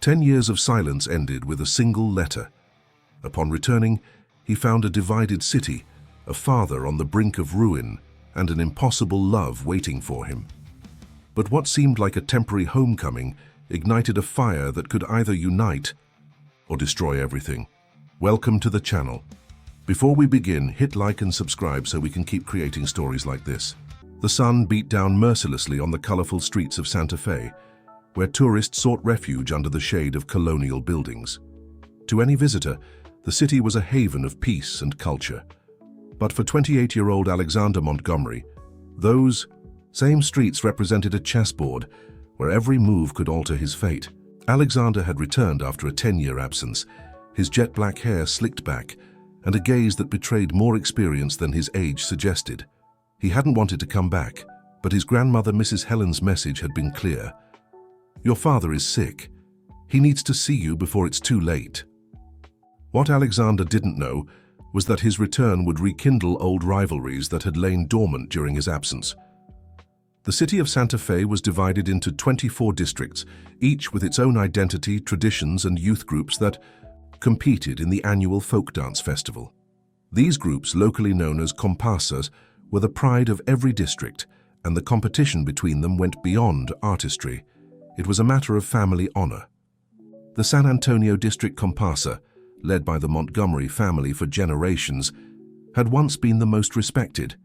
10 years of silence ended with a single letter. Upon returning, he found a divided city, a father on the brink of ruin, and an impossible love waiting for him. But what seemed like a temporary homecoming ignited a fire that could either unite or destroy everything. Welcome to the channel. Before we begin, hit like and subscribe so we can keep creating stories like this. The sun beat down mercilessly on the colorful streets of Santa Fe, where tourists sought refuge under the shade of colonial buildings. To any visitor, the city was a haven of peace and culture. But for 28-year-old Alexander Montgomery, those same streets represented a chessboard where every move could alter his fate. Alexander had returned after a 10-year absence, his jet-black hair slicked back, and a gaze that betrayed more experience than his age suggested. He hadn't wanted to come back, but his grandmother Mrs. Helen's message had been clear. Your father is sick. He needs to see you before it's too late. What Alexander didn't know was that his return would rekindle old rivalries that had lain dormant during his absence. The city of Santa Fe was divided into 24 districts, each with its own identity, traditions, and youth groups that competed in the annual folk dance festival. These groups, locally known as comparsas, were the pride of every district, and the competition between them went beyond artistry. It was a matter of family honor. The San Antonio District Comparsa, led by the Montgomery family for generations, had once been the most respected,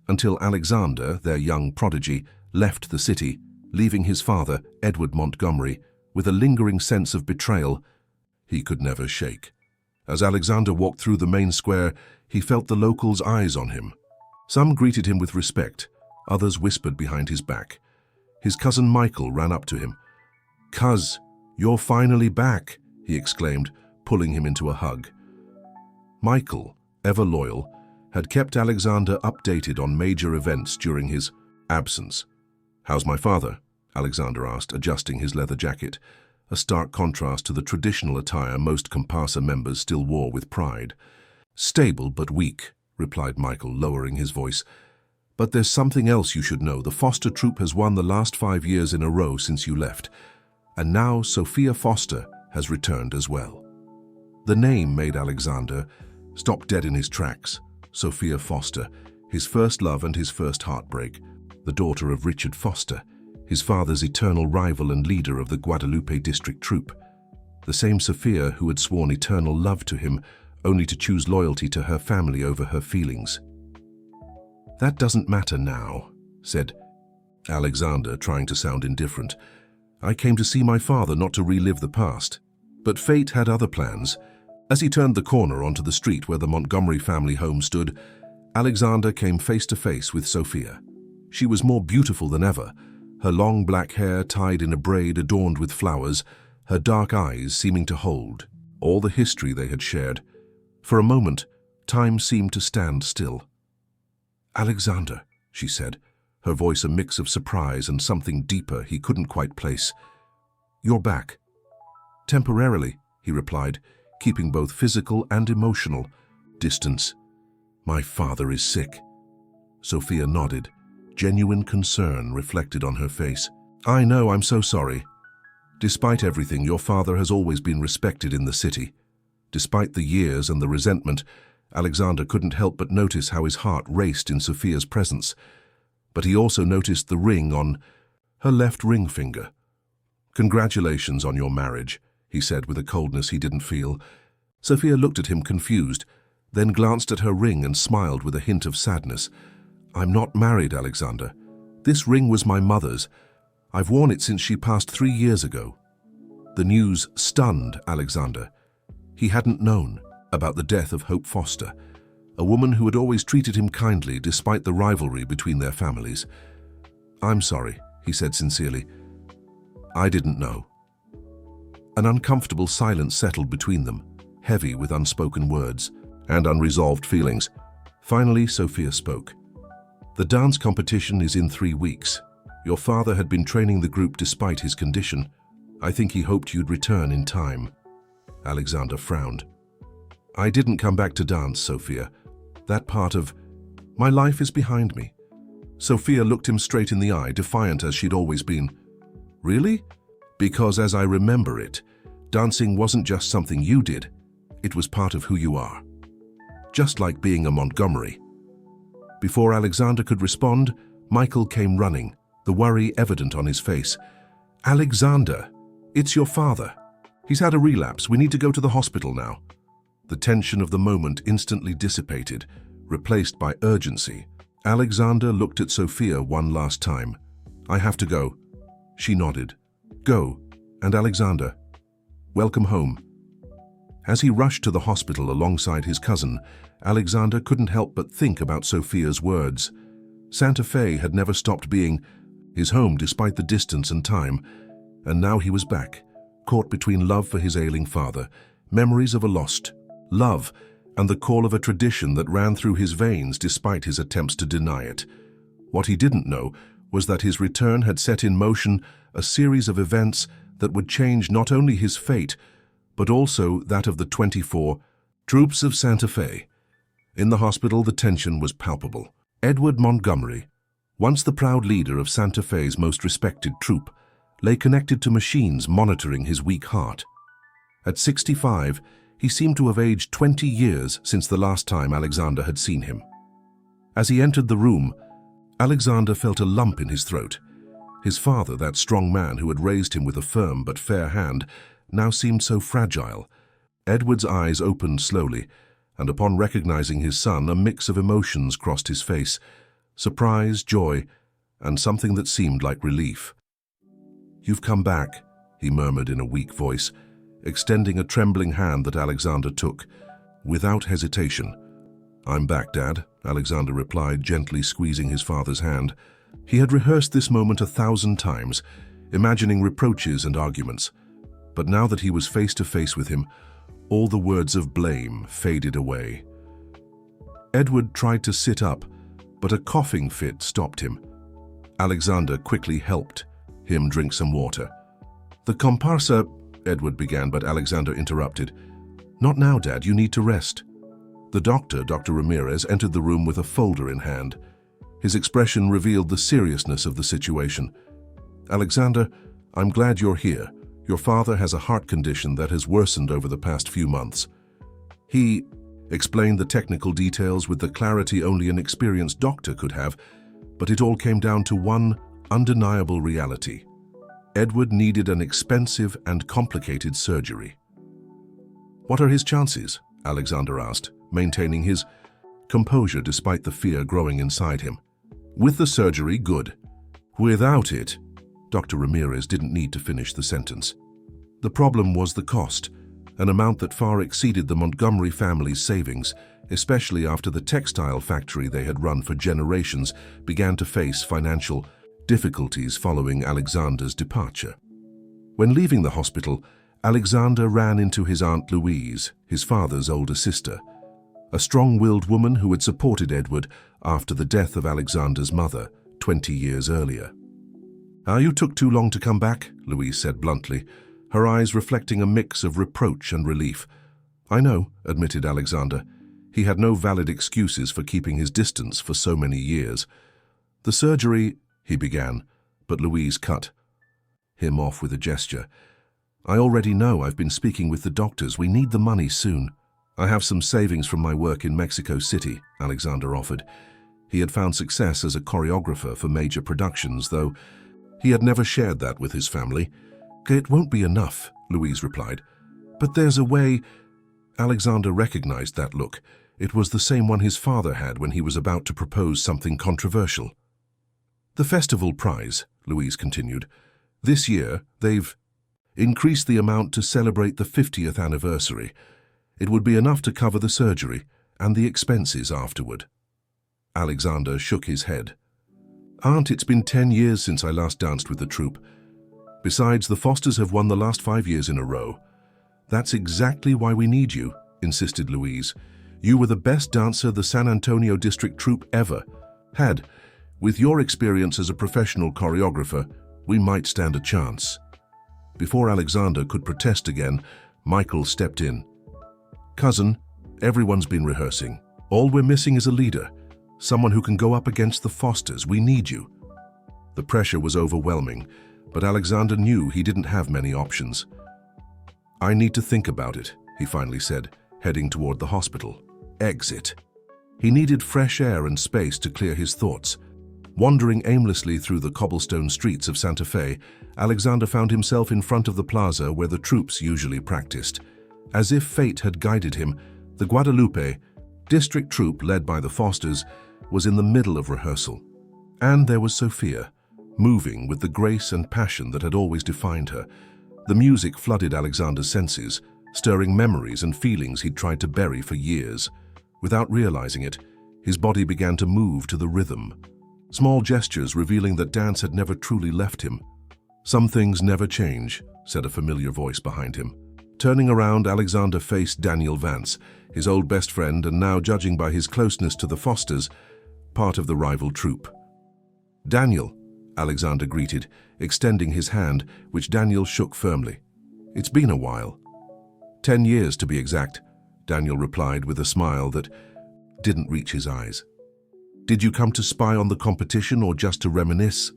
until Alexander, their young prodigy, left the city, leaving his father, Edward Montgomery, with a lingering sense of betrayal he could never shake. As Alexander walked through the main square, he felt the locals' eyes on him. Some greeted him with respect, others whispered behind his back. His cousin Michael ran up to him. "Cuz, you're finally back," he exclaimed, pulling him into a hug. Michael, ever loyal, had kept Alexander updated on major events during his absence. "How's my father?" Alexander asked, adjusting his leather jacket, a stark contrast to the traditional attire most comparsa members still wore with pride. "Stable but weak," replied Michael, lowering his voice. "But there's something else you should know. The Foster Troop has won the last 5 years in a row since you left. And now Sophia Foster has returned as well." The name made Alexander stop dead in his tracks. Sophia Foster, his first love and his first heartbreak, the daughter of Richard Foster, his father's eternal rival and leader of the Guadalupe District Troop. The same Sophia who had sworn eternal love to him, only to choose loyalty to her family over her feelings. "That doesn't matter now," said Alexander, trying to sound indifferent. "I came to see my father, not to relive the past." But fate had other plans. As he turned the corner onto the street where the Montgomery family home stood, Alexander came face to face with Sophia. She was more beautiful than ever, her long black hair tied in a braid adorned with flowers, her dark eyes seeming to hold all the history they had shared. For a moment, time seemed to stand still. "Alexander," she said, her voice a mix of surprise and something deeper he couldn't quite place. "You're back." "Temporarily," he replied, keeping both physical and emotional distance. "My father is sick." Sophia nodded, genuine concern reflected on her face. "I know, I'm so sorry. Despite everything, your father has always been respected in the city." Despite the years and the resentment, Alexander couldn't help but notice how his heart raced in Sophia's presence. But he also noticed the ring on her left ring finger. "Congratulations on your marriage," he said with a coldness he didn't feel. Sophia looked at him confused, then glanced at her ring and smiled with a hint of sadness. "I'm not married, Alexander. This ring was my mother's. I've worn it since she passed 3 years ago." The news stunned Alexander. He hadn't known about the death of Hope Foster, a woman who had always treated him kindly despite the rivalry between their families. "I'm sorry," he said sincerely. "I didn't know." An uncomfortable silence settled between them, heavy with unspoken words and unresolved feelings. Finally, Sophia spoke. "The dance competition is in 3 weeks. Your father had been training the group despite his condition. I think he hoped you'd return in time." Alexander frowned. "I didn't come back to dance, Sophia. That part of my life is behind me." Sophia looked him straight in the eye, defiant as she'd always been. "Really?" "Because as I remember it, Dancing wasn't just something you did, it was part of who you are. Just like being a Montgomery. Before Alexander could respond, Michael came running, the worry evident on his face. "Alexander, it's your father. He's had a relapse. We need to go to the hospital now." The tension of the moment instantly dissipated, replaced by urgency. Alexander looked at Sophia one last time. "I have to go." She nodded. "Go. And Alexander, welcome home." As he rushed to the hospital alongside his cousin, Alexander couldn't help but think about Sophia's words. Santa Fe had never stopped being his home despite the distance and time, and now he was back, caught between love for his ailing father, memories of a lost love, and the call of a tradition that ran through his veins despite his attempts to deny it. What he didn't know was that his return had set in motion a series of events that would change not only his fate, but also that of the 24 troops of Santa Fe. In the hospital, the tension was palpable. Edward Montgomery, once the proud leader of Santa Fe's most respected troop, lay connected to machines monitoring his weak heart. At 65, he seemed to have aged 20 years since the last time Alexander had seen him. As he entered the room, Alexander felt a lump in his throat. His father, that strong man who had raised him with a firm but fair hand, now seemed so fragile. Edward's eyes opened slowly, and upon recognizing his son, a mix of emotions crossed his face: surprise, joy, and something that seemed like relief. "You've come back," he murmured in a weak voice, extending a trembling hand that Alexander took. Without hesitation. "I'm back, Dad," Alexander replied, gently squeezing his father's hand. He had rehearsed this moment 1,000 times, imagining reproaches and arguments. But now that he was face to face with him, all the words of blame faded away. Edward tried to sit up, but a coughing fit stopped him. Alexander quickly helped him drink some water. "The comparsa," Edward began, but Alexander interrupted. "Not now, Dad, you need to rest." The doctor, Dr. Ramirez, entered the room with a folder in hand. His expression revealed the seriousness of the situation. "Alexander, I'm glad you're here. Your father has a heart condition that has worsened over the past few months." He explained the technical details with the clarity only an experienced doctor could have, but it all came down to one undeniable reality. Edward needed an expensive and complicated surgery. "What are his chances?" Alexander asked, maintaining his composure despite the fear growing inside him. "With the surgery, good. Without it..." Dr. Ramirez didn't need to finish the sentence. The problem was the cost, an amount that far exceeded the Montgomery family's savings, especially after the textile factory they had run for generations began to face financial difficulties following Alexander's departure. When leaving the hospital, Alexander ran into his Aunt Louise, his father's older sister, a strong-willed woman who had supported Edward after the death of Alexander's mother 20 years earlier. "You took too long to come back," Louise said bluntly, her eyes reflecting a mix of reproach and relief. "I know," admitted Alexander. He had no valid excuses for keeping his distance for so many years. "The surgery," he began, but Louise cut him off with a gesture. "I already know. I've been speaking with the doctors. We need the money soon." "I have some savings from my work in Mexico City," Alexander offered. He had found success as a choreographer for major productions, though he had never shared that with his family. "It won't be enough," Louise replied. "But there's a way..." Alexander recognized that look. It was the same one his father had when he was about to propose something controversial. "The festival prize," Louise continued. "This year, they've increased the amount to celebrate the 50th anniversary. It would be enough to cover the surgery and the expenses afterward." Alexander shook his head. "Aunt, it's been 10 years since I last danced with the troupe. Besides, the Fosters have won the last 5 years in a row." "That's exactly why we need you," insisted Louise. "You were the best dancer the San Antonio District Troupe ever had. With your experience as a professional choreographer, we might stand a chance." Before Alexander could protest again, Michael stepped in. "Cousin, everyone's been rehearsing. All we're missing is a leader. Someone who can go up against the Fosters. We need you." The pressure was overwhelming, but Alexander knew he didn't have many options. I need to think about it, he finally said, heading toward the hospital. Exit. He needed fresh air and space to clear his thoughts. Wandering aimlessly through the cobblestone streets of Santa Fe, Alexander found himself in front of the plaza where the troops usually practiced. As if fate had guided him, the Guadalupe, district troop led by the Fosters, was in the middle of rehearsal. And there was Sophia, moving with the grace and passion that had always defined her. The music flooded Alexander's senses, stirring memories and feelings he'd tried to bury for years. Without realizing it, his body began to move to the rhythm. Small gestures revealing that dance had never truly left him. Some things never change, said a familiar voice behind him. Turning around, Alexander faced Daniel Vance, his old best friend and now, judging by his closeness to the Fosters, part of the rival troop. Daniel, Alexander greeted, extending his hand, which Daniel shook firmly. It's been a while. 10 years to be exact, Daniel replied with a smile that didn't reach his eyes. Did you come to spy on the competition or just to reminisce?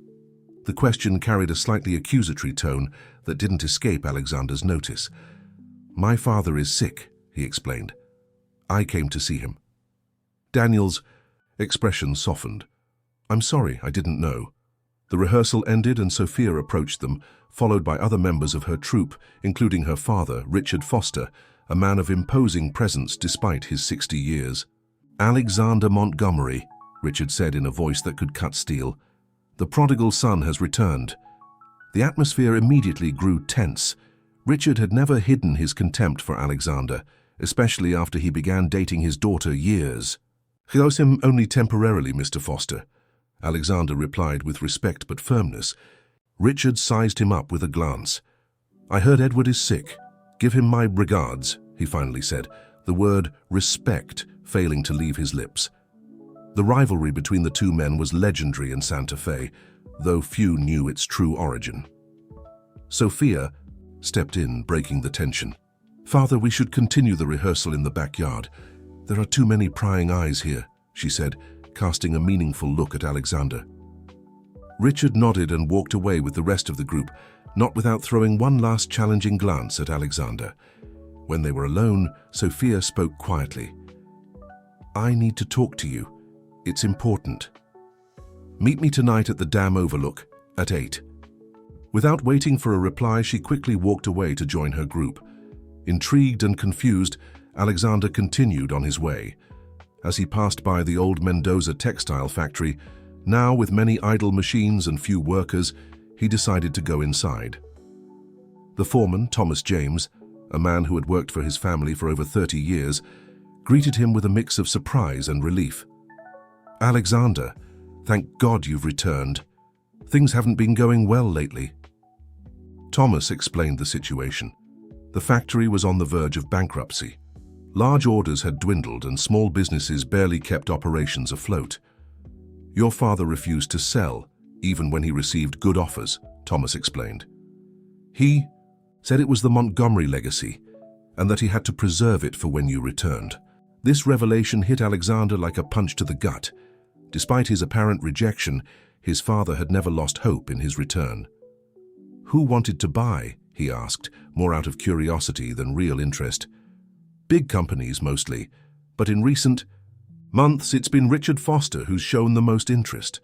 The question carried a slightly accusatory tone that didn't escape Alexander's notice. My father is sick, he explained. I came to see him. Daniel's expression softened. I'm sorry, I didn't know. The rehearsal ended and Sophia approached them, followed by other members of her troupe, including her father, Richard Foster, a man of imposing presence despite his 60 years. Alexander Montgomery, Richard said in a voice that could cut steel. The prodigal son has returned. The atmosphere immediately grew tense. Richard had never hidden his contempt for Alexander, especially after he began dating his daughter years. Close him only temporarily, Mr. Foster, Alexander replied with respect but firmness. Richard sized him up with a glance. I heard Edward is sick. Give him my regards, he finally said, the word respect failing to leave his lips. The rivalry between the two men was legendary in Santa Fe, though few knew its true origin. Sophia stepped in, breaking the tension. Father, we should continue the rehearsal in the backyard. There are too many prying eyes here, she said, casting a meaningful look at Alexander. Richard nodded and walked away with the rest of the group, not without throwing one last challenging glance at Alexander. When they were alone, Sophia spoke quietly. I need to talk to you. It's important. Meet me tonight at the dam overlook at 8. Without waiting for a reply, she quickly walked away to join her group. Intrigued and confused, Alexander continued on his way. As he passed by the old Mendoza textile factory, now with many idle machines and few workers, he decided to go inside. The foreman, Thomas James, a man who had worked for his family for over 30 years, greeted him with a mix of surprise and relief. Alexander, thank God you've returned. Things haven't been going well lately. Thomas explained the situation. The factory was on the verge of bankruptcy. Large orders had dwindled and small businesses barely kept operations afloat. Your father refused to sell, even when he received good offers, Thomas explained. He said it was the Montgomery legacy, and that he had to preserve it for when you returned. This revelation hit Alexander like a punch to the gut. Despite his apparent rejection, his father had never lost hope in his return. Who wanted to buy? He asked, more out of curiosity than real interest. Big companies mostly, but in recent months it's been Richard Foster who's shown the most interest.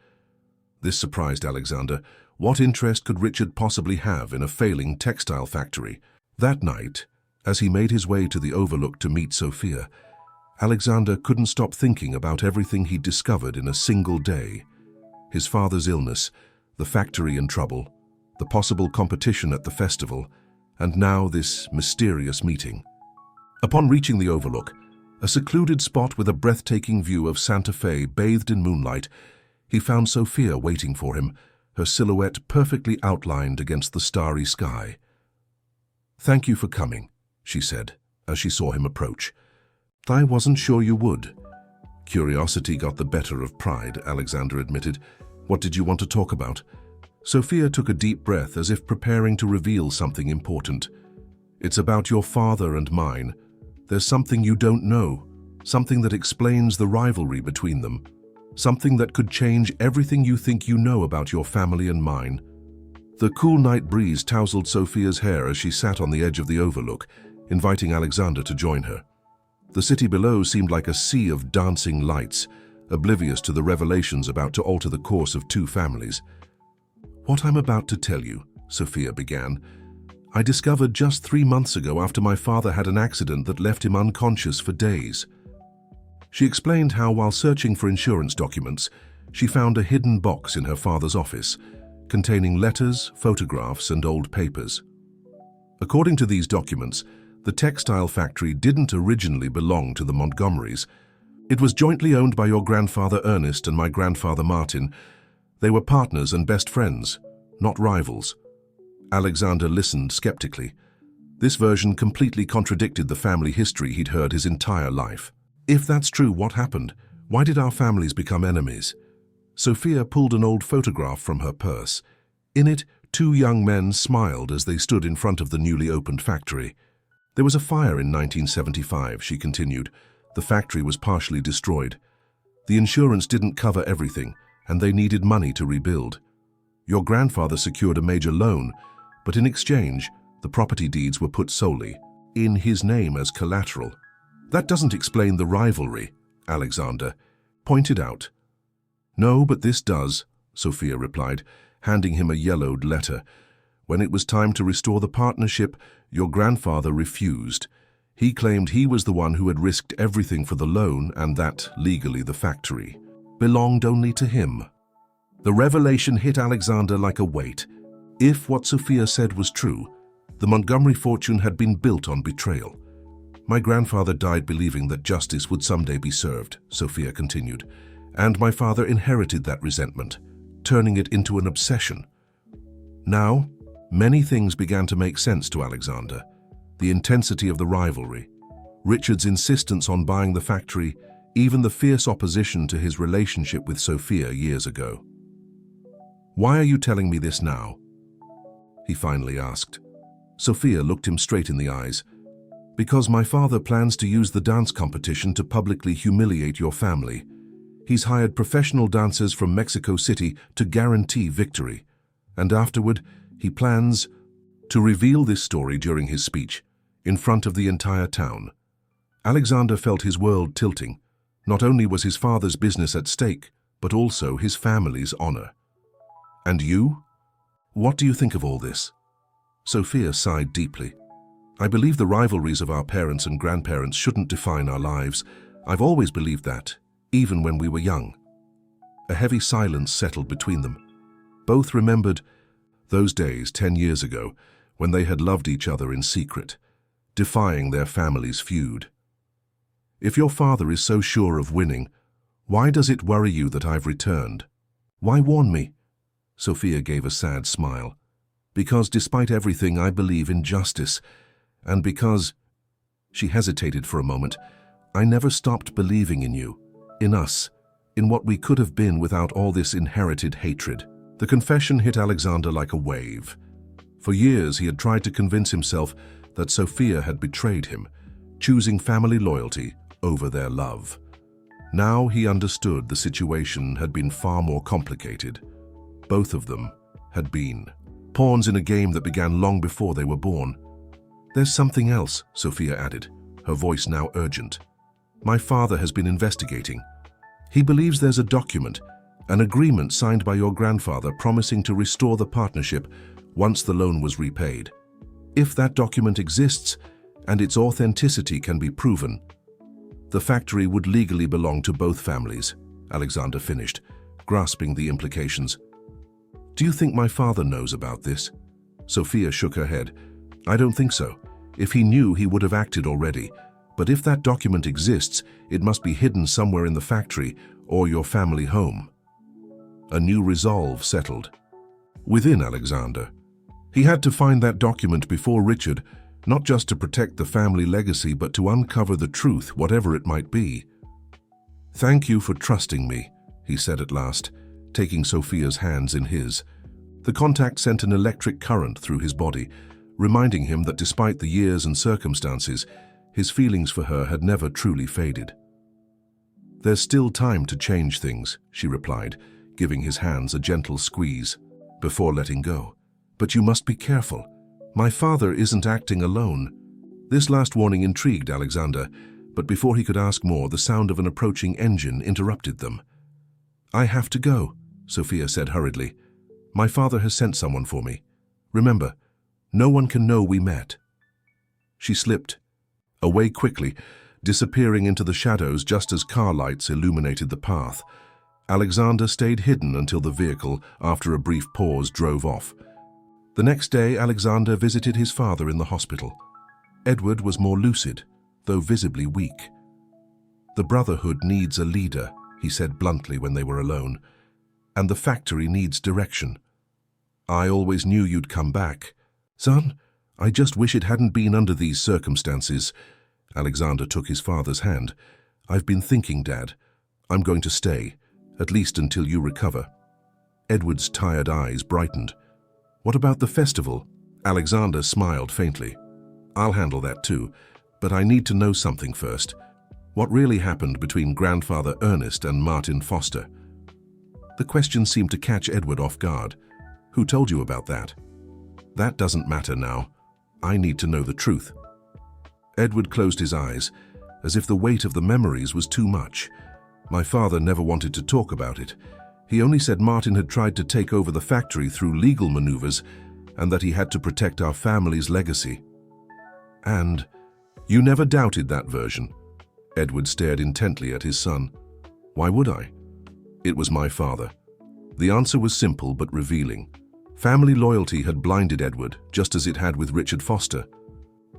This surprised Alexander. What interest could Richard possibly have in a failing textile factory? That night, as he made his way to the overlook to meet Sophia, Alexander couldn't stop thinking about everything he'd discovered in a single day. His father's illness, the factory in trouble, the possible competition at the festival, and now this mysterious meeting. Upon reaching the overlook, a secluded spot with a breathtaking view of Santa Fe bathed in moonlight, he found Sophia waiting for him, her silhouette perfectly outlined against the starry sky. Thank you for coming, she said, as she saw him approach. I wasn't sure you would. Curiosity got the better of pride, Alexander admitted. What did you want to talk about? Sophia took a deep breath as if preparing to reveal something important. It's about your father and mine. There's something you don't know, something that explains the rivalry between them, something that could change everything you think you know about your family and mine. The cool night breeze tousled Sophia's hair as she sat on the edge of the overlook, inviting Alexander to join her. The city below seemed like a sea of dancing lights, oblivious to the revelations about to alter the course of two families. "What I'm about to tell you," Sophia began, "I discovered just 3 months ago after my father had an accident that left him unconscious for days." She explained how, while searching for insurance documents, she found a hidden box in her father's office, containing letters, photographs, and old papers. According to these documents, the textile factory didn't originally belong to the Montgomerys. It was jointly owned by your grandfather Ernest and my grandfather Martin. They were partners and best friends, not rivals. Alexander listened skeptically. This version completely contradicted the family history he'd heard his entire life. "If that's true, what happened? Why did our families become enemies?" Sophia pulled an old photograph from her purse. In it, 2 young men smiled as they stood in front of the newly opened factory. "There was a fire in 1975, she continued. "The factory was partially destroyed. The insurance didn't cover everything, and they needed money to rebuild. Your grandfather secured a major loan, but in exchange, the property deeds were put solely in his name as collateral." "That doesn't explain the rivalry," Alexander pointed out. "No, but this does," Sophia replied, handing him a yellowed letter. "When it was time to restore the partnership, your grandfather refused. He claimed he was the one who had risked everything for the loan and that, legally, the factory belonged only to him." The revelation hit Alexander like a weight. If what Sophia said was true, the Montgomery fortune had been built on betrayal. "My grandfather died believing that justice would someday be served," Sophia continued, "and my father inherited that resentment, turning it into an obsession." Now, many things began to make sense to Alexander. The intensity of the rivalry, Richard's insistence on buying the factory, even the fierce opposition to his relationship with Sophia years ago. "Why are you telling me this now?" he finally asked. Sophia looked him straight in the eyes. "Because my father plans to use the dance competition to publicly humiliate your family. He's hired professional dancers from Mexico City to guarantee victory. And afterward, he plans to reveal this story during his speech, in front of the entire town." Alexander felt his world tilting. Not only was his father's business at stake, but also his family's honor. "And you? What do you think of all this?" Sophia sighed deeply. "I believe the rivalries of our parents and grandparents shouldn't define our lives. I've always believed that, even when we were young." A heavy silence settled between them. Both remembered those days 10 years ago when they had loved each other in secret, defying their family's feud. "If your father is so sure of winning, why does it worry you that I've returned? Why warn me?" Sophia gave a sad smile. "Because despite everything, I believe in justice. And because—" she hesitated for a moment, "I never stopped believing in you, in us, in what we could have been without all this inherited hatred." The confession hit Alexander like a wave. For years, he had tried to convince himself that Sophia had betrayed him, choosing family loyalty over their love. Now he understood the situation had been far more complicated. Both of them had been pawns in a game that began long before they were born. "There's something else," Sophia added, her voice now urgent. "My father has been investigating. He believes there's a document, an agreement signed by your grandfather promising to restore the partnership once the loan was repaid. If that document exists, and its authenticity can be proven, the factory would legally belong to both families," Alexander finished, grasping the implications. "Do you think my father knows about this?" Sophia shook her head. "I don't think so. If he knew, he would have acted already. But if that document exists, it must be hidden somewhere in the factory or your family home." A new resolve settled within Alexander. He had to find that document before Richard, not just to protect the family legacy, but to uncover the truth, whatever it might be. "Thank you for trusting me," he said at last, taking Sophia's hands in his. The contact sent an electric current through his body, reminding him that despite the years and circumstances, his feelings for her had never truly faded. "There's still time to change things," she replied, giving his hands a gentle squeeze before letting go. But you must be careful. My father isn't acting alone." This last warning intrigued Alexander, but before he could ask more, the sound of an approaching engine interrupted them. "I have to go," Sophia said hurriedly. "My father has sent someone for me. Remember, no one can know we met." She slipped away quickly, disappearing into the shadows just as car lights illuminated the path. Alexander stayed hidden until the vehicle, after a brief pause, drove off. The next day, Alexander visited his father in the hospital. Edward was more lucid, though visibly weak. "The Brotherhood needs a leader," he said bluntly when they were alone. "And the factory needs direction. I always knew you'd come back. Son, I just wish it hadn't been under these circumstances." Alexander took his father's hand. "I've been thinking, Dad. I'm going to stay, at least until you recover." Edward's tired eyes brightened. "What about the festival?" Alexander smiled faintly. "I'll handle that too, but I need to know something first. What really happened between Grandfather Ernest and Martin Foster?" The question seemed to catch Edward off guard. "Who told you about that?" "That doesn't matter now. I need to know the truth." Edward closed his eyes, as if the weight of the memories was too much. "My father never wanted to talk about it. He only said Martin had tried to take over the factory through legal maneuvers and that he had to protect our family's legacy." "And you never doubted that version?" Edward stared intently at his son. "Why would I? It was my father." The answer was simple but revealing. Family loyalty had blinded Edward, just as it had with Richard Foster.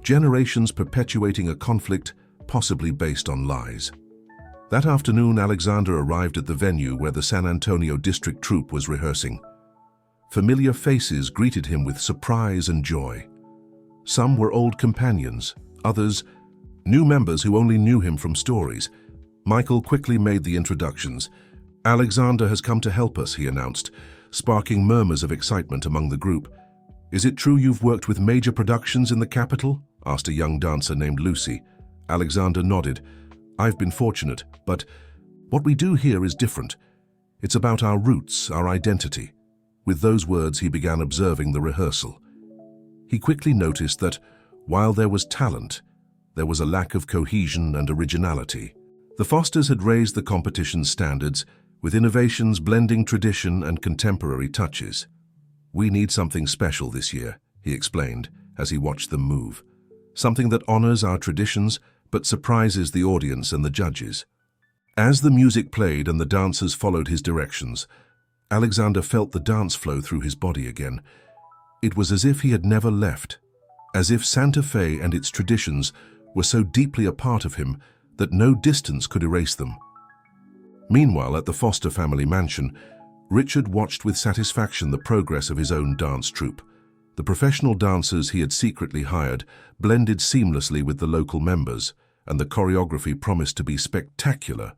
Generations perpetuating a conflict, possibly based on lies. That afternoon, Alexander arrived at the venue where the San Antonio District Troop was rehearsing. Familiar faces greeted him with surprise and joy. Some were old companions, others new members who only knew him from stories. Michael quickly made the introductions. "Alexander has come to help us," he announced, sparking murmurs of excitement among the group. "Is it true you've worked with major productions in the capital?" asked a young dancer named Lucy. Alexander nodded. "I've been fortunate, but what we do here is different. It's about our roots, our identity." With those words, he began observing the rehearsal. He quickly noticed that, while there was talent, there was a lack of cohesion and originality. The Fosters had raised the competition's standards, with innovations blending tradition and contemporary touches. "We need something special this year," he explained as he watched them move. "Something that honors our traditions but surprises the audience and the judges." As the music played and the dancers followed his directions, Alexander felt the dance flow through his body again. It was as if he had never left, as if Santa Fe and its traditions were so deeply a part of him that no distance could erase them. Meanwhile, at the Foster family mansion, Richard watched with satisfaction the progress of his own dance troupe. The professional dancers he had secretly hired blended seamlessly with the local members, and the choreography promised to be spectacular.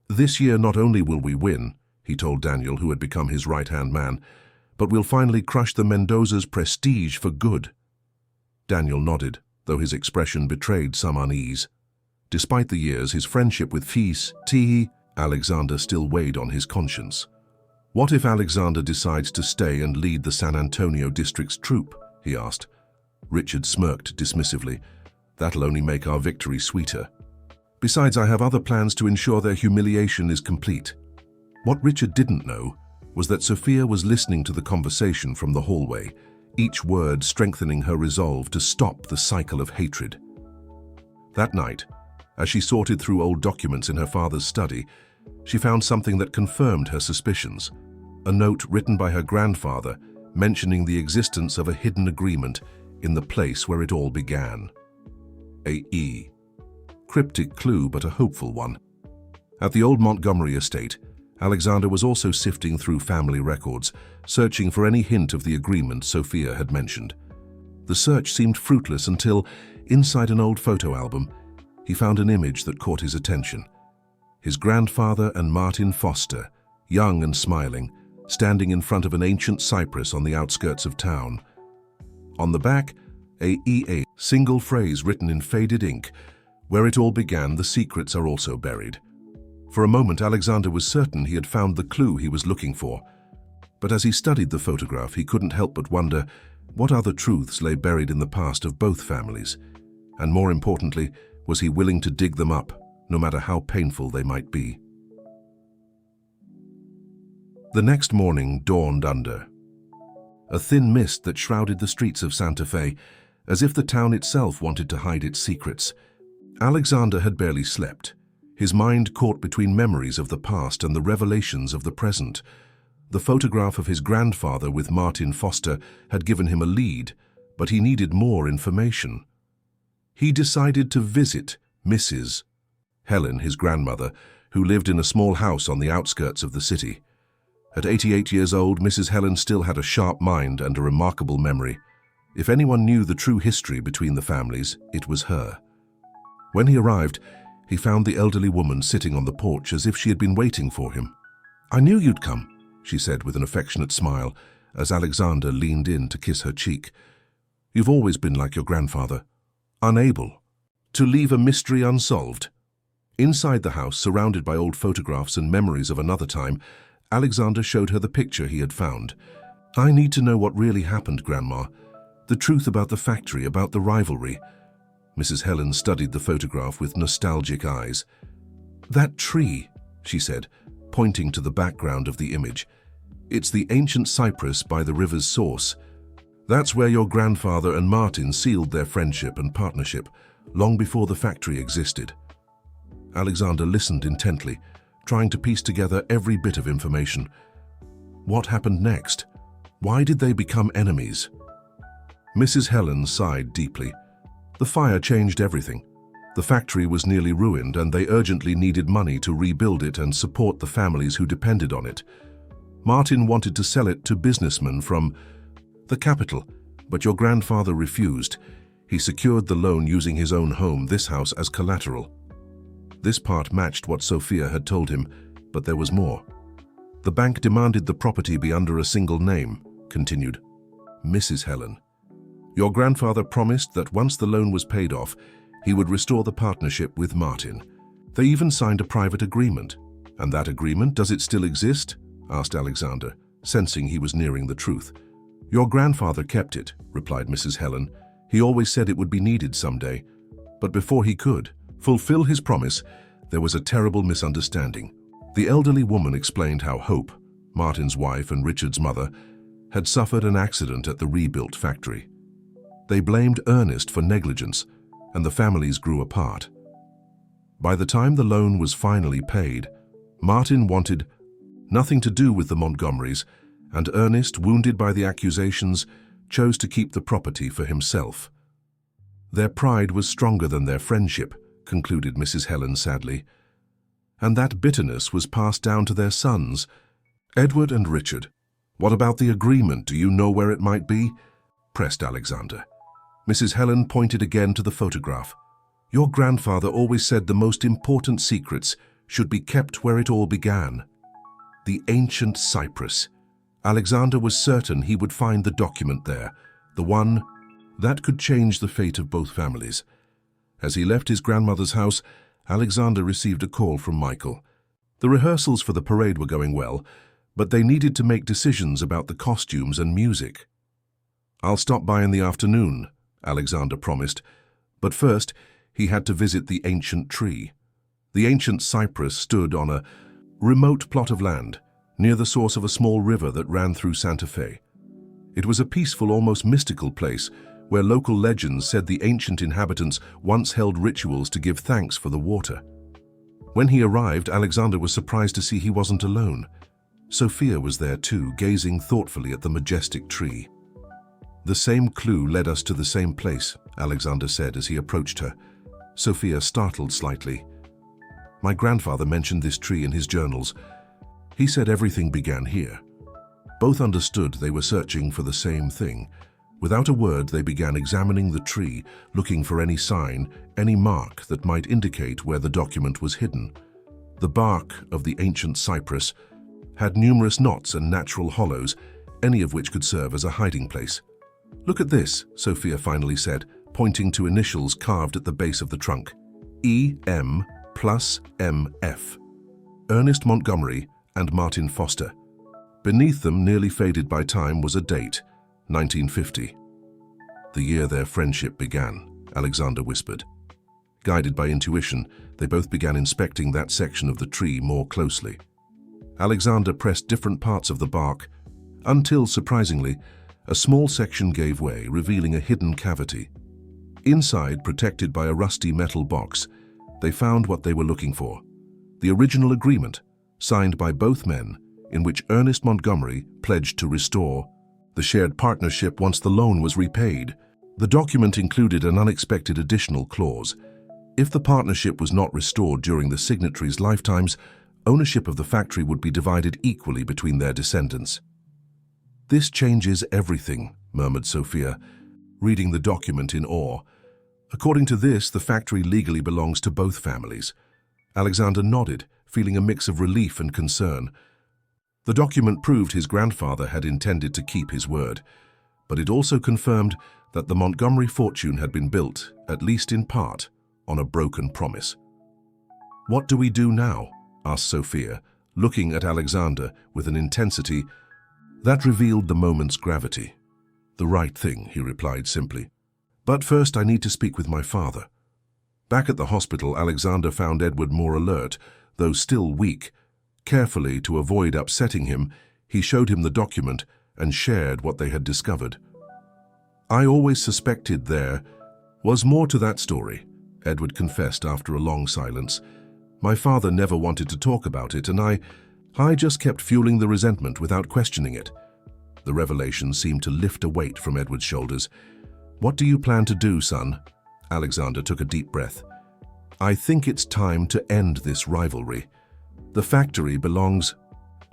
"This year not only will we win," he told Daniel, who had become his right-hand man, "but we'll finally crush the Mendoza's prestige for good." Daniel nodded, though his expression betrayed some unease. Despite the years, his friendship with Fils, Alexander still weighed on his conscience. "What if Alexander decides to stay and lead the San Antonio District's troop?" he asked. Richard smirked dismissively. "That'll only make our victory sweeter. Besides, I have other plans to ensure their humiliation is complete." What Richard didn't know was that Sophia was listening to the conversation from the hallway, each word strengthening her resolve to stop the cycle of hatred. That night, as she sorted through old documents in her father's study, she found something that confirmed her suspicions. A note written by her grandfather mentioning the existence of a hidden agreement in the place where it all began. A cryptic clue, but a hopeful one. At the old Montgomery estate, Alexander was also sifting through family records, searching for any hint of the agreement Sophia had mentioned. The search seemed fruitless until, inside an old photo album, he found an image that caught his attention. His grandfather and Martin Foster, young and smiling, standing in front of an ancient cypress on the outskirts of town. On the back, a single phrase written in faded ink, "Where it all began, the secrets are also buried." For a moment, Alexander was certain he had found the clue he was looking for. But as he studied the photograph, he couldn't help but wonder what other truths lay buried in the past of both families. And more importantly, was he willing to dig them up, no matter how painful they might be? The next morning dawned under a thin mist that shrouded the streets of Santa Fe, as if the town itself wanted to hide its secrets. Alexander had barely slept, his mind caught between memories of the past and the revelations of the present. The photograph of his grandfather with Martin Foster had given him a lead, but he needed more information. He decided to visit Mrs. Helen, his grandmother, who lived in a small house on the outskirts of the city. At 88 years old, Mrs. Helen still had a sharp mind and a remarkable memory. If anyone knew the true history between the families, it was her. When he arrived, he found the elderly woman sitting on the porch as if she had been waiting for him. "I knew you'd come," she said with an affectionate smile as Alexander leaned in to kiss her cheek. "You've always been like your grandfather, unable to leave a mystery unsolved." Inside the house, surrounded by old photographs and memories of another time, Alexander showed her the picture he had found. "I need to know what really happened, Grandma. The truth about the factory, about the rivalry." Mrs. Helen studied the photograph with nostalgic eyes. "That tree," she said, pointing to the background of the image. "It's the ancient cypress by the river's source. That's where your grandfather and Martin sealed their friendship and partnership, long before the factory existed." Alexander listened intently, trying to piece together every bit of information. What happened next? Why did they become enemies? Mrs. Helen sighed deeply. The fire changed everything. The factory was nearly ruined, and they urgently needed money to rebuild it and support the families who depended on it. Martin wanted to sell it to businessmen from the capital, but your grandfather refused. He secured the loan using his own home, this house, as collateral. This part matched what Sophia had told him, but there was more. "The bank demanded the property be under a single name," continued Mrs. Helen. "Your grandfather promised that once the loan was paid off, he would restore the partnership with Martin. They even signed a private agreement." "And that agreement, does it still exist?" asked Alexander, sensing he was nearing the truth. "Your grandfather kept it," replied Mrs. Helen. "He always said it would be needed someday. But before he could fulfill his promise, there was a terrible misunderstanding." The elderly woman explained how Hope, Martin's wife and Richard's mother, had suffered an accident at the rebuilt factory. They blamed Ernest for negligence, and the families grew apart. By the time the loan was finally paid, Martin wanted nothing to do with the Montgomerys, and Ernest, wounded by the accusations, chose to keep the property for himself. "Their pride was stronger than their friendship," concluded Mrs. Helen sadly. "And that bitterness was passed down to their sons, Edward and Richard." "What about the agreement? Do you know where it might be?" pressed Alexander. Mrs. Helen pointed again to the photograph. "Your grandfather always said the most important secrets should be kept where it all began. The ancient cypress." Alexander was certain he would find the document there, the one that could change the fate of both families. As he left his grandmother's house, Alexander received a call from Michael. The rehearsals for the parade were going well, but they needed to make decisions about the costumes and music. "I'll stop by in the afternoon," Alexander promised, but first he had to visit the ancient tree. The ancient cypress stood on a remote plot of land, near the source of a small river that ran through Santa Fe. It was a peaceful, almost mystical place, where local legends said the ancient inhabitants once held rituals to give thanks for the water. When he arrived, Alexander was surprised to see he wasn't alone. Sophia was there too, gazing thoughtfully at the majestic tree. "The same clue led us to the same place," Alexander said as he approached her. Sophia startled slightly. "My grandfather mentioned this tree in his journals. He said everything began here." Both understood they were searching for the same thing. Without a word, they began examining the tree, looking for any sign, any mark that might indicate where the document was hidden. The bark of the ancient cypress had numerous knots and natural hollows, any of which could serve as a hiding place. "Look at this," Sophia finally said, pointing to initials carved at the base of the trunk. "E.M. plus M.F. Ernest Montgomery and Martin Foster." Beneath them, nearly faded by time, was a date, 1950. The year their friendship began, Alexander whispered. Guided by intuition, they both began inspecting that section of the tree more closely. Alexander pressed different parts of the bark until, surprisingly, a small section gave way, revealing a hidden cavity. Inside, protected by a rusty metal box, they found what they were looking for: the original agreement, signed by both men, in which Ernest Montgomery pledged to restore the shared partnership once the loan was repaid. The document included an unexpected additional clause. If the partnership was not restored during the signatories' lifetimes, ownership of the factory would be divided equally between their descendants. "This changes everything," murmured Sophia, reading the document in awe. "According to this, the factory legally belongs to both families." Alexander nodded, feeling a mix of relief and concern. The document proved his grandfather had intended to keep his word, but it also confirmed that the Montgomery fortune had been built, at least in part, on a broken promise. "What do we do now?" asked Sophia, looking at Alexander with an intensity that revealed the moment's gravity. "The right thing," he replied simply. "But first I need to speak with my father." Back at the hospital, Alexander found Edward more alert, though still weak. Carefully, to avoid upsetting him, he showed him the document and shared what they had discovered. "I always suspected there was more to that story," Edward confessed after a long silence. "My father never wanted to talk about it, and I just kept fueling the resentment without questioning it." The revelation seemed to lift a weight from Edward's shoulders. "What do you plan to do, son?" Alexander took a deep breath. "I think it's time to end this rivalry. The factory belongs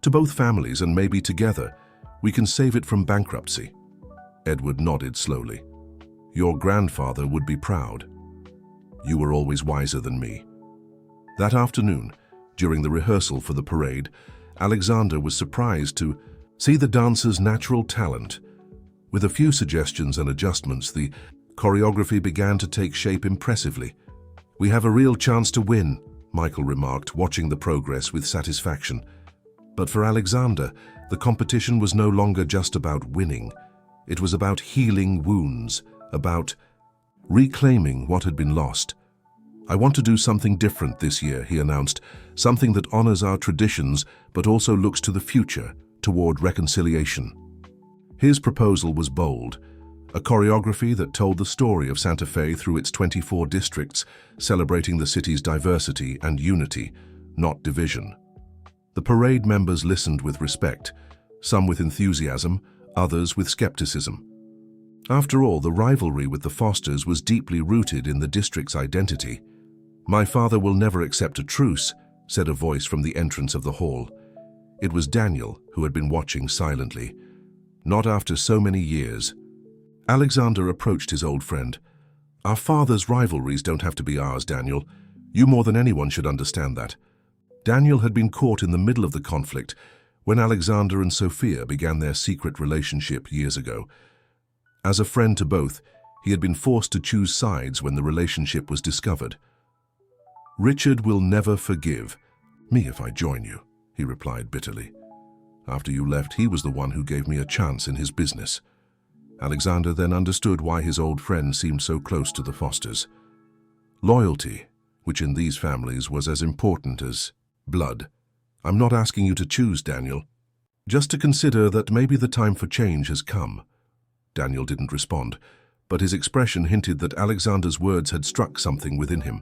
to both families, and maybe together we can save it from bankruptcy." Edward nodded slowly. "Your grandfather would be proud. You were always wiser than me." That afternoon, during the rehearsal for the parade, Alexander was surprised to see the dancers' natural talent. With a few suggestions and adjustments, the choreography began to take shape impressively. "We have a real chance to win," Michael remarked, watching the progress with satisfaction. But for Alexander, the competition was no longer just about winning. It was about healing wounds, about reclaiming what had been lost. "I want to do something different this year," he announced, "something that honors our traditions but also looks to the future, toward reconciliation." His proposal was bold, a choreography that told the story of Santa Fe through its 24 districts, celebrating the city's diversity and unity, not division. The parade members listened with respect, some with enthusiasm, others with skepticism. After all, the rivalry with the Fosters was deeply rooted in the district's identity. "My father will never accept a truce," said a voice from the entrance of the hall. It was Daniel, who had been watching silently. "Not after so many years." Alexander approached his old friend. "Our father's rivalries don't have to be ours, Daniel. You more than anyone should understand that." Daniel had been caught in the middle of the conflict when Alexander and Sophia began their secret relationship years ago. As a friend to both, he had been forced to choose sides when the relationship was discovered. "Richard will never forgive me if I join you," he replied bitterly. "After you left, he was the one who gave me a chance in his business." Alexander then understood why his old friend seemed so close to the Fosters. Loyalty, which in these families was as important as blood. "I'm not asking you to choose, Daniel. Just to consider that maybe the time for change has come." Daniel didn't respond, but his expression hinted that Alexander's words had struck something within him.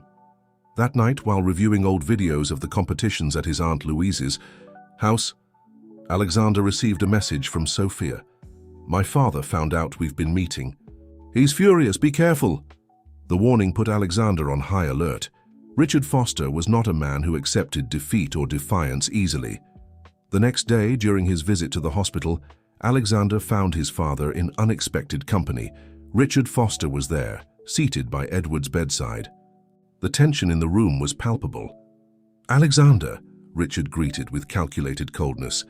That night, while reviewing old videos of the competitions at his Aunt Louise's house, Alexander received a message from Sophia. "My father found out we've been meeting. He's furious, be careful." The warning put Alexander on high alert. Richard Foster was not a man who accepted defeat or defiance easily. The next day, during his visit to the hospital, Alexander found his father in unexpected company. Richard Foster was there, seated by Edward's bedside. The tension in the room was palpable. "Alexander," Richard greeted with calculated coldness,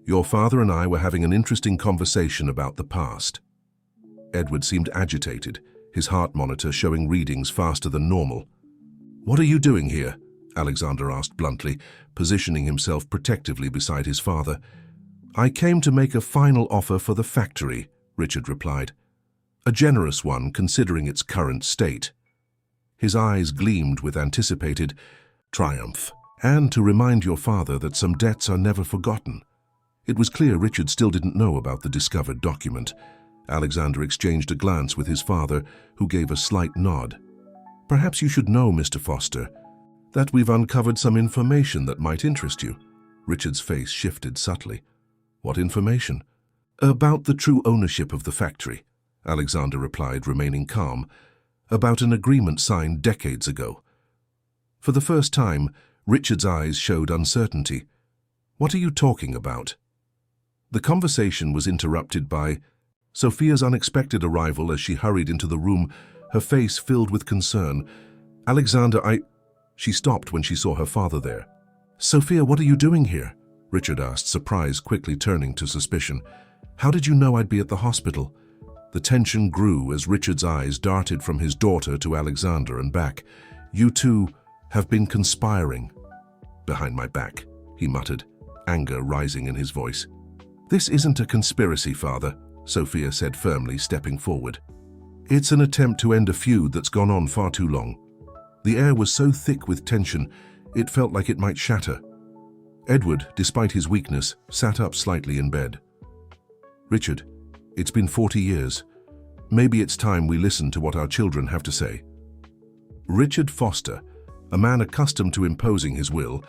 "your father and I were having an interesting conversation about the past." Edward seemed agitated, his heart monitor showing readings faster than normal. "What are you doing here?" Alexander asked bluntly, positioning himself protectively beside his father. "I came to make a final offer for the factory," Richard replied. "A generous one considering its current state." His eyes gleamed with anticipated triumph. "And to remind your father that some debts are never forgotten." It was clear Richard still didn't know about the discovered document. Alexander exchanged a glance with his father, who gave a slight nod. "Perhaps you should know, Mr. Foster, that we've uncovered some information that might interest you." Richard's face shifted subtly. "What information?" "About the true ownership of the factory," Alexander replied, remaining calm. "About an agreement signed decades ago." For the first time, Richard's eyes showed uncertainty. "What are you talking about?" The conversation was interrupted by Sophia's unexpected arrival as she hurried into the room, her face filled with concern. "Alexander, She stopped when she saw her father there. "Sophia, what are you doing here?" Richard asked, surprise quickly turning to suspicion. "How did you know I'd be at the hospital?" The tension grew as Richard's eyes darted from his daughter to Alexander and back. "You two have been conspiring." "Behind my back," he muttered, anger rising in his voice. "This isn't a conspiracy, Father," Sophia said firmly, stepping forward. "It's an attempt to end a feud that's gone on far too long." The air was so thick with tension, it felt like it might shatter. Edward, despite his weakness, sat up slightly in bed. "Richard, it's been 40 years. Maybe it's time we listen to what our children have to say." Richard Foster, a man accustomed to imposing his will,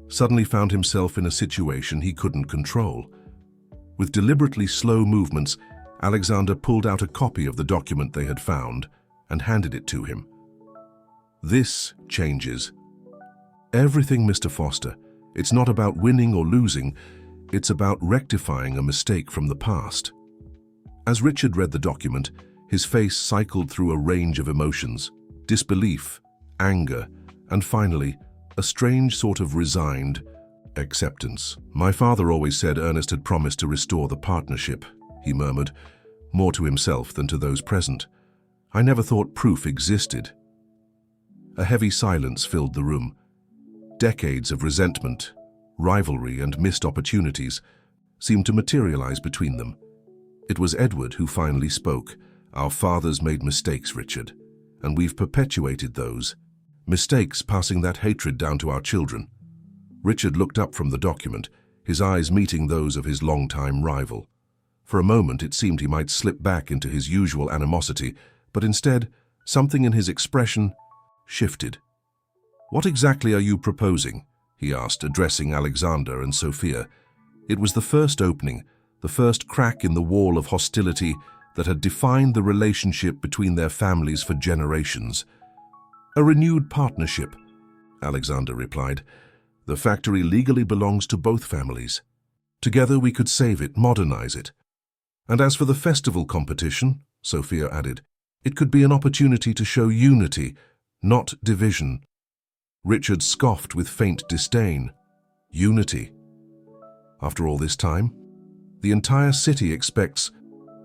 suddenly found himself in a situation he couldn't control. With deliberately slow movements, Alexander pulled out a copy of the document they had found and handed it to him. "This changes everything, Mr. Foster. It's not about winning or losing, it's about rectifying a mistake from the past." As Richard read the document, his face cycled through a range of emotions: disbelief, anger, and finally, a strange sort of resigned acceptance. "My father always said Ernest had promised to restore the partnership," he murmured, more to himself than to those present. "I never thought proof existed." A heavy silence filled the room. Decades of resentment, rivalry, and missed opportunities seemed to materialize between them. It was Edward who finally spoke. "Our fathers made mistakes, Richard, and we've perpetuated those mistakes, passing that hatred down to our children." Richard looked up from the document, his eyes meeting those of his longtime rival. For a moment it seemed he might slip back into his usual animosity, but instead, something in his expression shifted. "What exactly are you proposing?" he asked, addressing Alexander and Sophia. It was the first opening, the first crack in the wall of hostility that had defined the relationship between their families for generations. "A renewed partnership," Alexander replied. "The factory legally belongs to both families. Together we could save it, modernize it. And as for the festival competition," Sophia added, "it could be an opportunity to show unity, not division." Richard scoffed with faint disdain. "Unity? After all this time? The entire city expects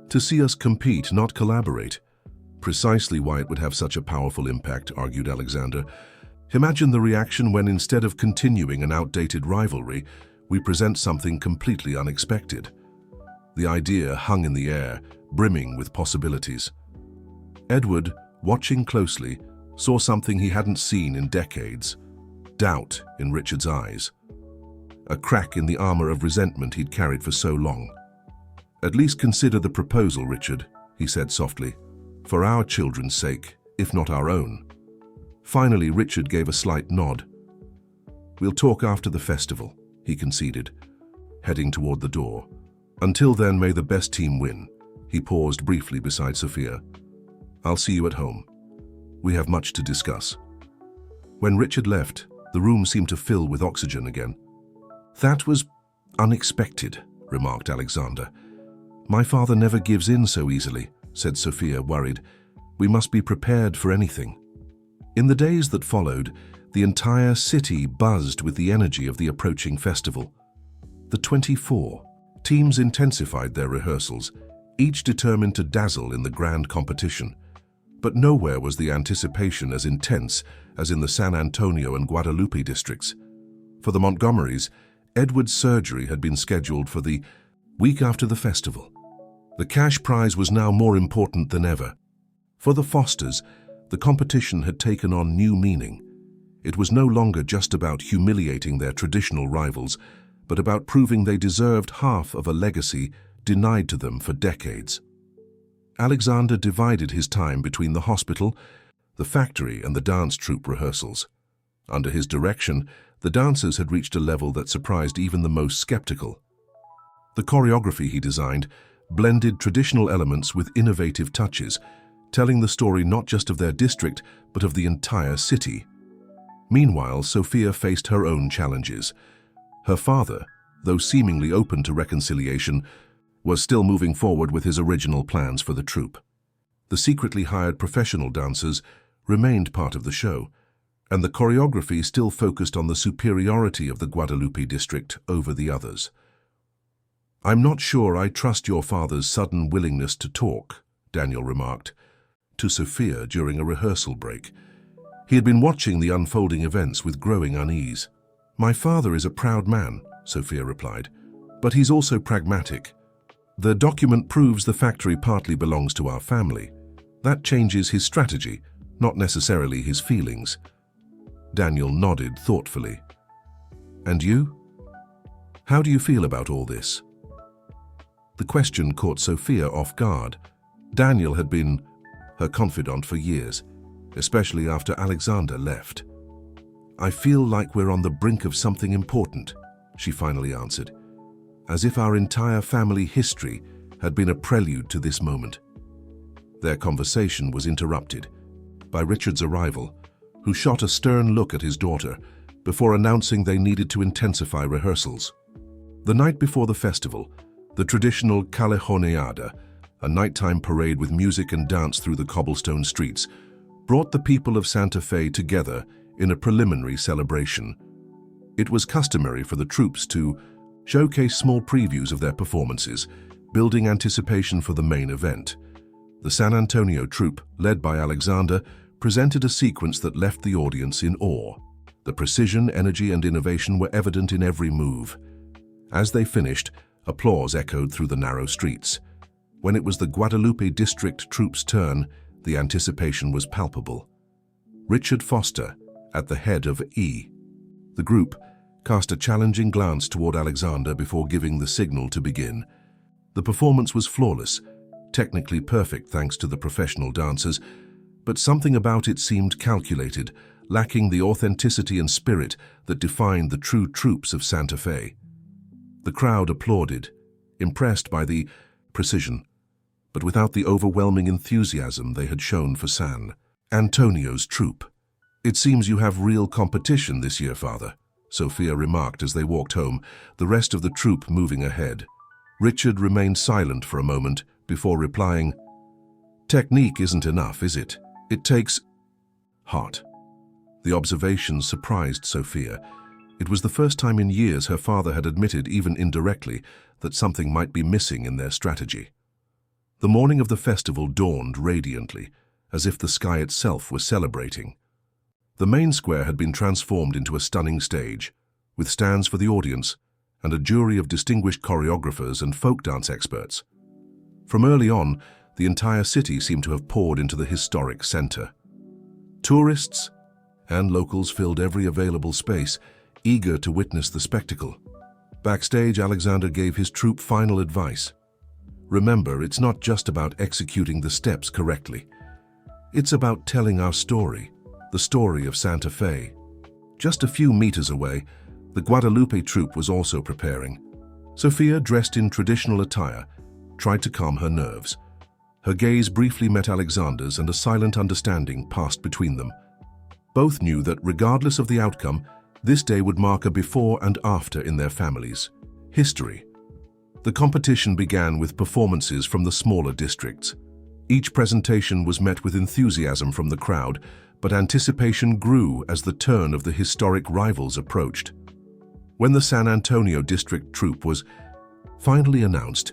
to see us compete, not collaborate." "Precisely why it would have such a powerful impact," argued Alexander. "Imagine the reaction when, instead of continuing an outdated rivalry, we present something completely unexpected." The idea hung in the air, brimming with possibilities. Edward, watching closely, saw something he hadn't seen in decades: doubt in Richard's eyes. A crack in the armor of resentment he'd carried for so long. "At least consider the proposal, Richard," he said softly. "For our children's sake, if not our own." Finally, Richard gave a slight nod. "We'll talk after the festival," he conceded, heading toward the door. "Until then, may the best team win." He paused briefly beside Sophia. "I'll see you at home. We have much to discuss." When Richard left, the room seemed to fill with oxygen again. "That was unexpected," remarked Alexander. "My father never gives in so easily," said Sophia, worried. "We must be prepared for anything." In the days that followed, the entire city buzzed with the energy of the approaching festival. The 24 teams intensified their rehearsals, each determined to dazzle in the grand competition. But nowhere was the anticipation as intense as in the San Antonio and Guadalupe districts. For the Montgomerys, Edward's surgery had been scheduled for the Week after the festival, the cash prize was now more important than ever. For the Fosters, the competition had taken on new meaning. It was no longer just about humiliating their traditional rivals, but about proving they deserved half of a legacy denied to them for decades. Alexander divided his time between the hospital, the factory, and the dance troupe rehearsals. Under his direction, the dancers had reached a level that surprised even the most skeptical. The choreography he designed blended traditional elements with innovative touches, telling the story not just of their district, but of the entire city. Meanwhile, Sophia faced her own challenges. Her father, though seemingly open to reconciliation, was still moving forward with his original plans for the troupe. The secretly hired professional dancers remained part of the show, and the choreography still focused on the superiority of the Guadalupe district over the others. "I'm not sure I trust your father's sudden willingness to talk," Daniel remarked to Sophia during a rehearsal break. He had been watching the unfolding events with growing unease. "My father is a proud man," Sophia replied, "but he's also pragmatic. The document proves the factory partly belongs to our family. That changes his strategy, not necessarily his feelings." Daniel nodded thoughtfully. "And you? How do you feel about all this?" The question caught Sophia off guard. Daniel had been her confidant for years, especially after Alexander left. "I feel like we're on the brink of something important," she finally answered, as if our entire family history had been a prelude to this moment. Their conversation was interrupted by Richard's arrival, who shot a stern look at his daughter before announcing they needed to intensify rehearsals. The night before the festival, the traditional Callejoneada, a nighttime parade with music and dance through the cobblestone streets, brought the people of Santa Fe together in a preliminary celebration. It was customary for the troops to showcase small previews of their performances, building anticipation for the main event. The San Antonio troupe, led by Alexander, presented a sequence that left the audience in awe. The precision, energy, and innovation were evident in every move. As they finished, applause echoed through the narrow streets. When it was the Guadalupe district troops' turn, the anticipation was palpable. Richard Foster, at the head of E. The group cast a challenging glance toward Alexander before giving the signal to begin. The performance was flawless, technically perfect thanks to the professional dancers, but something about it seemed calculated, lacking the authenticity and spirit that defined the true troops of Santa Fe. The crowd applauded, impressed by the precision, but without the overwhelming enthusiasm they had shown for San Antonio's troupe. "It seems you have real competition this year, Father," Sophia remarked as they walked home, the rest of the troupe moving ahead. Richard remained silent for a moment before replying, "Technique isn't enough, is it? It takes heart." The observation surprised Sophia. It was the first time in years her father had admitted, even indirectly, that something might be missing in their strategy. The morning of the festival dawned radiantly, as if the sky itself was celebrating. The main square had been transformed into a stunning stage, with stands for the audience and a jury of distinguished choreographers and folk dance experts. From early on, the entire city seemed to have poured into the historic center. Tourists and locals filled every available space, eager to witness the spectacle. Backstage, Alexander gave his troupe final advice. "Remember, it's not just about executing the steps correctly. It's about telling our story, the story of Santa Fe." Just a few meters away, the Guadalupe troupe was also preparing. Sophia, dressed in traditional attire, tried to calm her nerves. Her gaze briefly met Alexander's, and a silent understanding passed between them. Both knew that regardless of the outcome, this day would mark a before and after in their families' history. The competition began with performances from the smaller districts. Each presentation was met with enthusiasm from the crowd, but anticipation grew as the turn of the historic rivals approached. When the San Antonio district troupe was finally announced,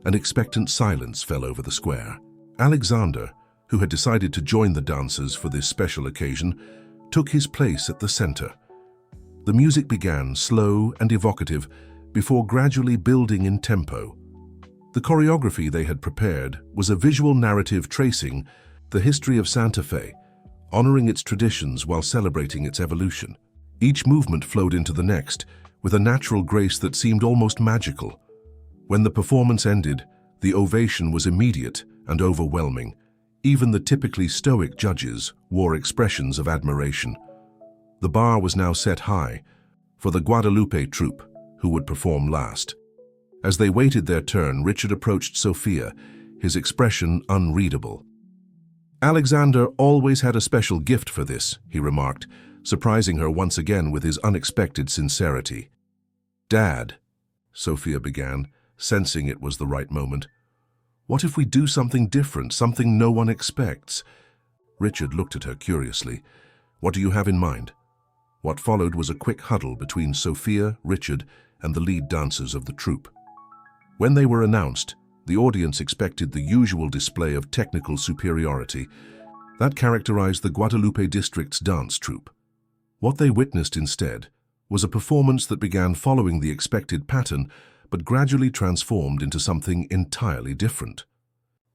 an expectant silence fell over the square. Alexander, who had decided to join the dancers for this special occasion, took his place at the center. The music began slow and evocative before gradually building in tempo. The choreography they had prepared was a visual narrative tracing the history of Santa Fe, honoring its traditions while celebrating its evolution. Each movement flowed into the next, with a natural grace that seemed almost magical. When the performance ended, the ovation was immediate and overwhelming. Even the typically stoic judges wore expressions of admiration. The bar was now set high for the Guadalupe troupe, who would perform last. As they waited their turn, Richard approached Sophia, his expression unreadable. "Alexander always had a special gift for this," he remarked, surprising her once again with his unexpected sincerity. "Dad," Sophia began, sensing it was the right moment. "What if we do something different, something no one expects?" Richard looked at her curiously. "What do you have in mind?" What followed was a quick huddle between Sophia, Richard, and the lead dancers of the troupe. When they were announced, the audience expected the usual display of technical superiority that characterized the Guadalupe district's dance troupe. What they witnessed instead was a performance that began following the expected pattern but gradually transformed into something entirely different.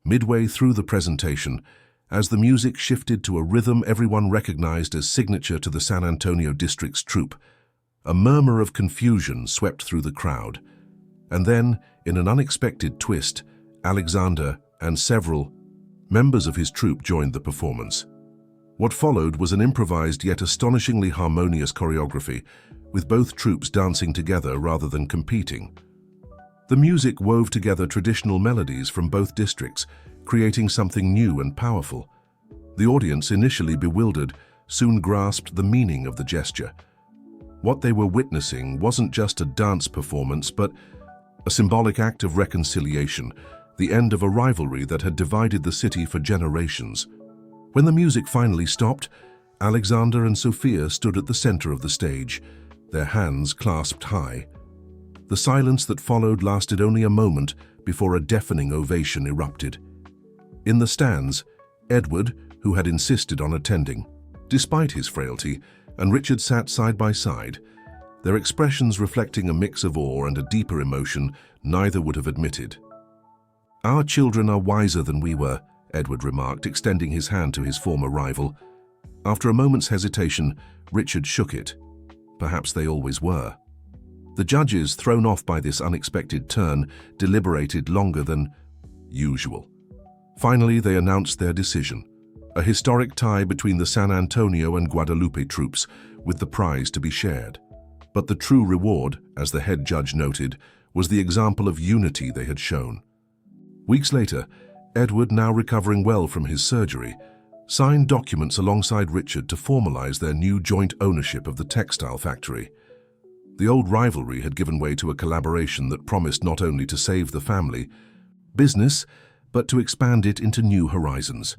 Midway through the presentation, as the music shifted to a rhythm everyone recognized as signature to the San Antonio district's troupe, a murmur of confusion swept through the crowd. And then, in an unexpected twist, Alexander and several members of his troupe joined the performance. What followed was an improvised yet astonishingly harmonious choreography, with both troupes dancing together rather than competing. The music wove together traditional melodies from both districts, creating something new and powerful. The audience, initially bewildered, soon grasped the meaning of the gesture. What they were witnessing wasn't just a dance performance, but a symbolic act of reconciliation, the end of a rivalry that had divided the city for generations. When the music finally stopped, Alexander and Sophia stood at the center of the stage, their hands clasped high. The silence that followed lasted only a moment before a deafening ovation erupted. In the stands, Edward, who had insisted on attending, despite his frailty, and Richard sat side by side, their expressions reflecting a mix of awe and a deeper emotion neither would have admitted. "Our children are wiser than we were," Edward remarked, extending his hand to his former rival. After a moment's hesitation, Richard shook it. Perhaps they always were. The judges, thrown off by this unexpected turn, deliberated longer than usual. Finally, they announced their decision: a historic tie between the San Antonio and Guadalupe troupes, with the prize to be shared. But the true reward, as the head judge noted, was the example of unity they had shown. Weeks later, Edward, now recovering well from his surgery, signed documents alongside Richard to formalize their new joint ownership of the textile factory. The old rivalry had given way to a collaboration that promised not only to save the family business, but to expand it into new horizons.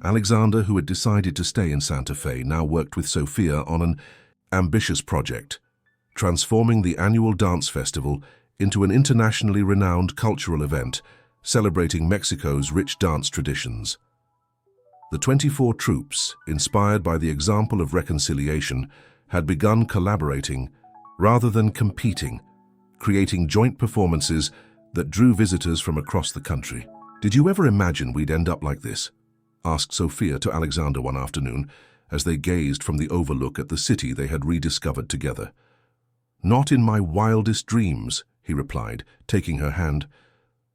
Alexander, who had decided to stay in Santa Fe, now worked with Sophia on an ambitious project, transforming the annual dance festival into an internationally renowned cultural event celebrating Mexico's rich dance traditions. The 24 troupes, inspired by the example of reconciliation, had begun collaborating rather than competing, creating joint performances that drew visitors from across the country. "Did you ever imagine we'd end up like this?" asked Sophia to Alexander one afternoon, as they gazed from the overlook at the city they had rediscovered together. "Not in my wildest dreams," he replied, taking her hand.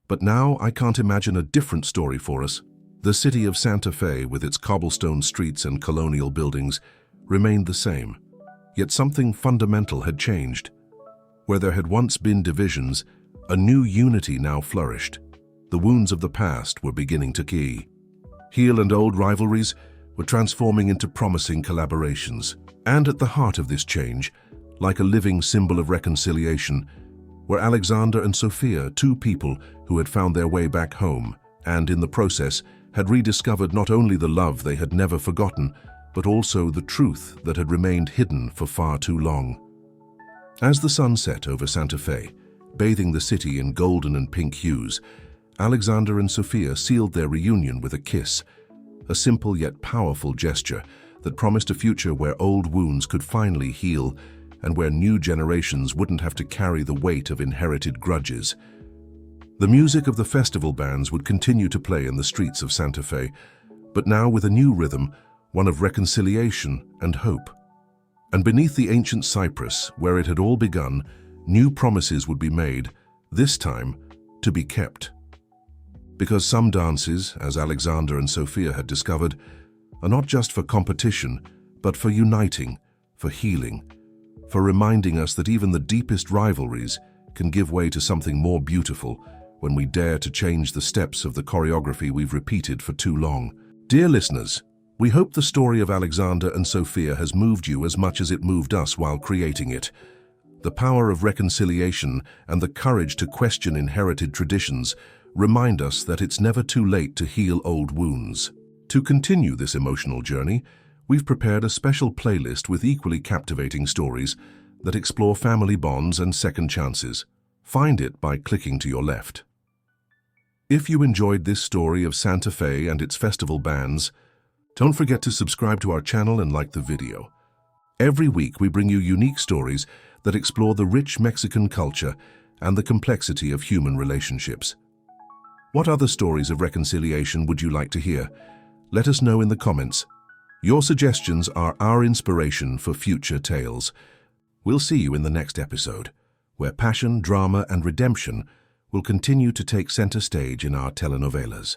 "But now I can't imagine a different story for us." The city of Santa Fe, with its cobblestone streets and colonial buildings, remained the same. Yet something fundamental had changed. Where there had once been divisions, a new unity now flourished. The wounds of the past were beginning to heal, and old rivalries were transforming into promising collaborations. And at the heart of this change, like a living symbol of reconciliation, were Alexander and Sophia, two people who had found their way back home and, in the process, had rediscovered not only the love they had never forgotten, but also the truth that had remained hidden for far too long. As the sun set over Santa Fe, bathing the city in golden and pink hues, Alexander and Sophia sealed their reunion with a kiss, a simple yet powerful gesture that promised a future where old wounds could finally heal and where new generations wouldn't have to carry the weight of inherited grudges. The music of the festival bands would continue to play in the streets of Santa Fe, but now with a new rhythm, one of reconciliation and hope. And beneath the ancient cypress, where it had all begun, new promises would be made, this time to be kept. Because some dances, as Alexander and Sophia had discovered, are not just for competition, but for uniting, for healing, for reminding us that even the deepest rivalries can give way to something more beautiful when we dare to change the steps of the choreography we've repeated for too long. Dear listeners, we hope the story of Alexander and Sophia has moved you as much as it moved us while creating it. The power of reconciliation and the courage to question inherited traditions remind us that it's never too late to heal old wounds. To continue this emotional journey, we've prepared a special playlist with equally captivating stories that explore family bonds and second chances. Find it by clicking to your left. If you enjoyed this story of Santa Fe and its festival bands, don't forget to subscribe to our channel and like the video. Every week we bring you unique stories that explore the rich Mexican culture and the complexity of human relationships. What other stories of reconciliation would you like to hear? Let us know in the comments. Your suggestions are our inspiration for future tales. We'll see you in the next episode, where passion, drama, and redemption will continue to take center stage in our telenovelas.